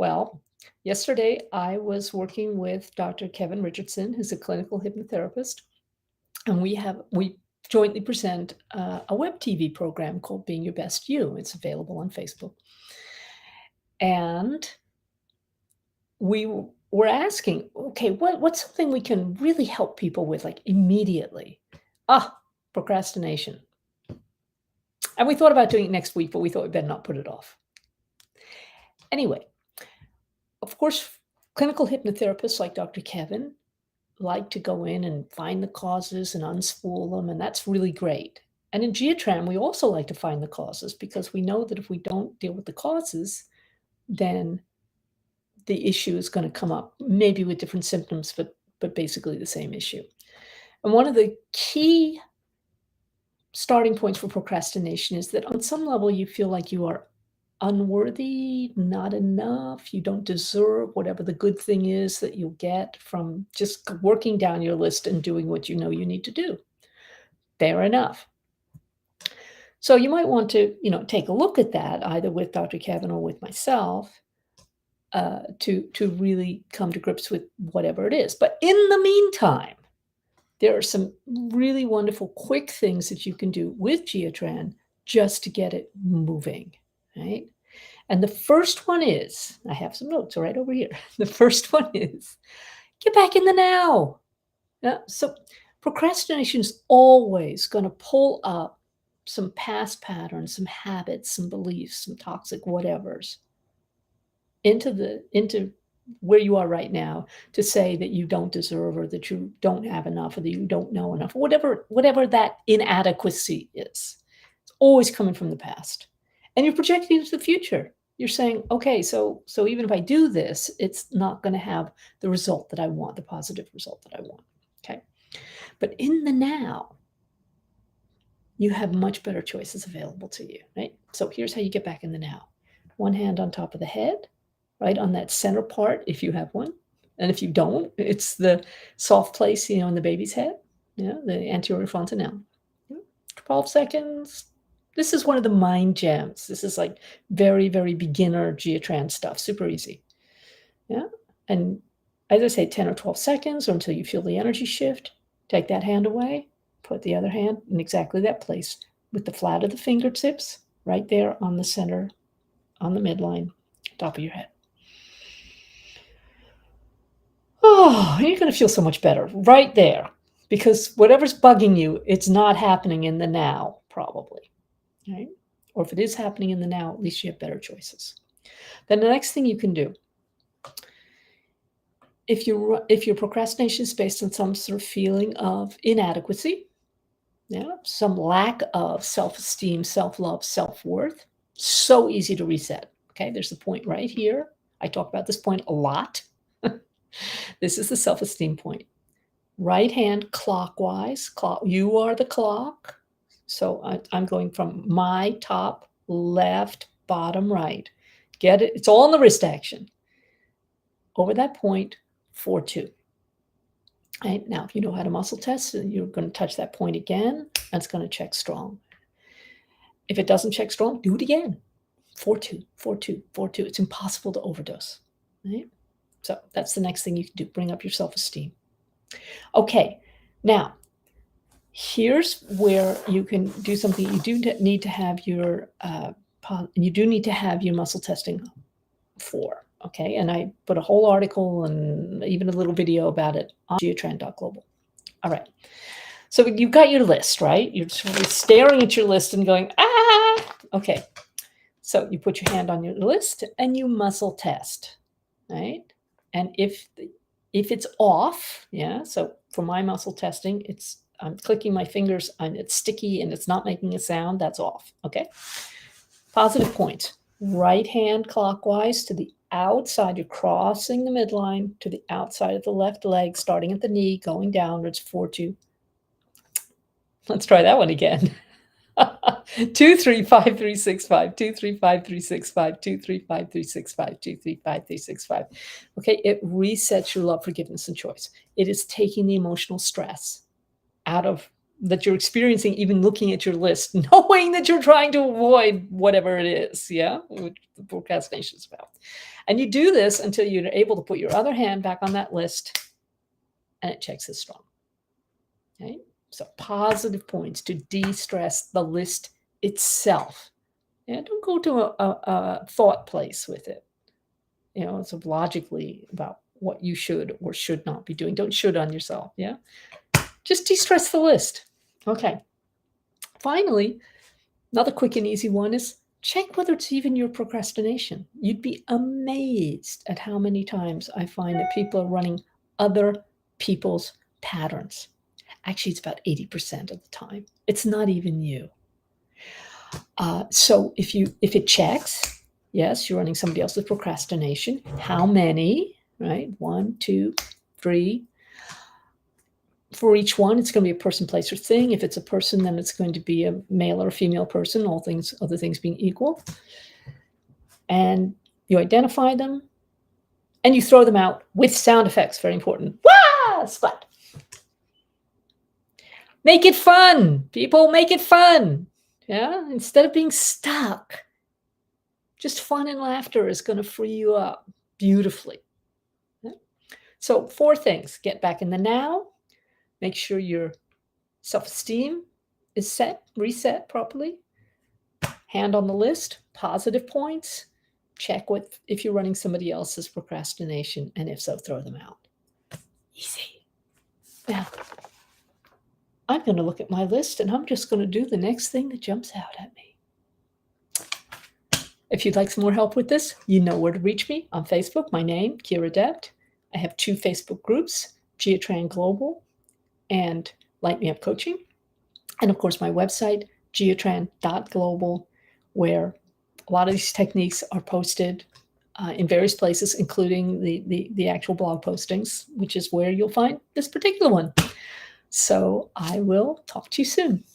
Well, yesterday I was working with Dr. Kevin Richardson, who's a clinical hypnotherapist, and we jointly present a web TV program called Being Your Best You. It's available on Facebook. And we were asking, okay, what's something we can really help people with, like immediately? Procrastination. And we thought about doing it next week, but we thought we'd better not put it off. Anyway, of course, clinical hypnotherapists like Dr. Kevin like to go in and find the causes and unspool them, and that's really great. And in Geotran, we also like to find the causes because we know that if we don't deal with the causes, then the issue is going to come up, maybe with different symptoms, but basically the same issue. And one of the key starting points for procrastination is that on some level you feel like you are unworthy, not enough, you don't deserve whatever the good thing is that you'll get from just working down your list and doing what you know you need to do. Fair enough. So you might want to, take a look at that either with Dr. Kevin or with myself to really come to grips with whatever it is. But in the meantime, there are some really wonderful quick things that you can do with Geotran just to get it moving, right? And the first one is, I have some notes right over here. The first one is, get back in the now. So procrastination is always going to pull up some past patterns, some habits, some beliefs, some toxic whatevers into where you are right now to say that you don't deserve or that you don't have enough or that you don't know enough, whatever that inadequacy is. It's always coming from the past. And you're projecting into the future. You're saying, okay, so even if I do this, it's not going to have the result that I want, the positive result that I want. Okay. But in the now, you have much better choices available to you, right? So here's how you get back in the now. One hand on top of the head, right on that center part, if you have one. And if you don't, it's the soft place, in the baby's head, the anterior fontanelle. 12 seconds. This is one of the mind gems. This is like very, very beginner Geotran stuff, super easy. Yeah. And as I say, 10 or 12 seconds or until you feel the energy shift, take that hand away, put the other hand in exactly that place with the flat of the fingertips right there on the center, on the midline, top of your head. Oh, you're going to feel so much better right there because whatever's bugging you, it's not happening in the now, probably. Right? Or if it is happening in the now, at least you have better choices. Then the next thing you can do, if your procrastination is based on some sort of feeling of inadequacy, some lack of self-esteem, self-love, self-worth, so easy to reset. Okay, there's the point right here. I talk about this point a lot. This is the self-esteem point. Right hand clockwise. You are the clock. So I'm going from my top, left, bottom, right. Get it? It's all in the wrist action. Over that point, 4-2. Right? Now, if you know how to muscle test, you're going to touch that point again, and it's going to check strong. If it doesn't check strong, do it again. 4-2, 4-2, 4-2. It's impossible to overdose. Right? So that's the next thing you can do. Bring up your self-esteem. Okay, now, here's where you can do something. You do need to have your muscle testing for. Okay, and I put a whole article and even a little video about it on geotran.global. All right, so you've got your list, right? You're sort of staring at your list and going, okay. So you put your hand on your list and you muscle test, right? And if it's off, so for my muscle testing, I'm clicking my fingers, it's sticky and it's not making a sound, that's off, okay? Positive point. Right hand clockwise to the outside. You're crossing the midline to the outside of the left leg, starting at the knee, going downwards, 4-2. Let's try that one again. 2, 3, 5, 3, 6, 5. 2, 3, 5, 3, 6, 5. 2, 3, 5, 3, 6, 5. 2, 3, 5, 3, 6, 5. Okay, it resets your love, forgiveness, and choice. It is taking the emotional stress out of that you're experiencing even looking at your list, knowing that you're trying to avoid whatever it is, yeah, which the procrastination is about. And you do this until you're able to put your other hand back on that list and it checks as strong. Okay? So positive points to de-stress the list itself. And don't go to a thought place with it. It's logically about what you should or should not be doing. Don't should on yourself, yeah? Just de-stress the list. Okay. Finally, another quick and easy one is check whether it's even your procrastination. You'd be amazed at how many times I find that people are running other people's patterns. Actually, it's about 80% of the time. It's not even you. So if it checks, yes, you're running somebody else's procrastination. How many, right? 1, 2, 3. For each one, it's going to be a person, place, or thing. If it's a person, then it's going to be a male or a female person, other things being equal. And you identify them and you throw them out with sound effects, very important. Wah! Splat. Make it fun. People, make it fun. Yeah, instead of being stuck. Just fun and laughter is going to free you up beautifully. Yeah? So 4 things. Get back in the now. Make sure your self-esteem is reset properly. Hand on the list, positive points. Check if you're running somebody else's procrastination, and if so, throw them out. Easy. Now, I'm going to look at my list, and I'm just going to do the next thing that jumps out at me. If you'd like some more help with this, you know where to reach me. On Facebook, my name, Kira Debt. I have 2 Facebook groups, Geotran Global and Light Me Up Coaching. And of course, my website, geotran.global, where a lot of these techniques are posted in various places, including the actual blog postings, which is where you'll find this particular one. So I will talk to you soon.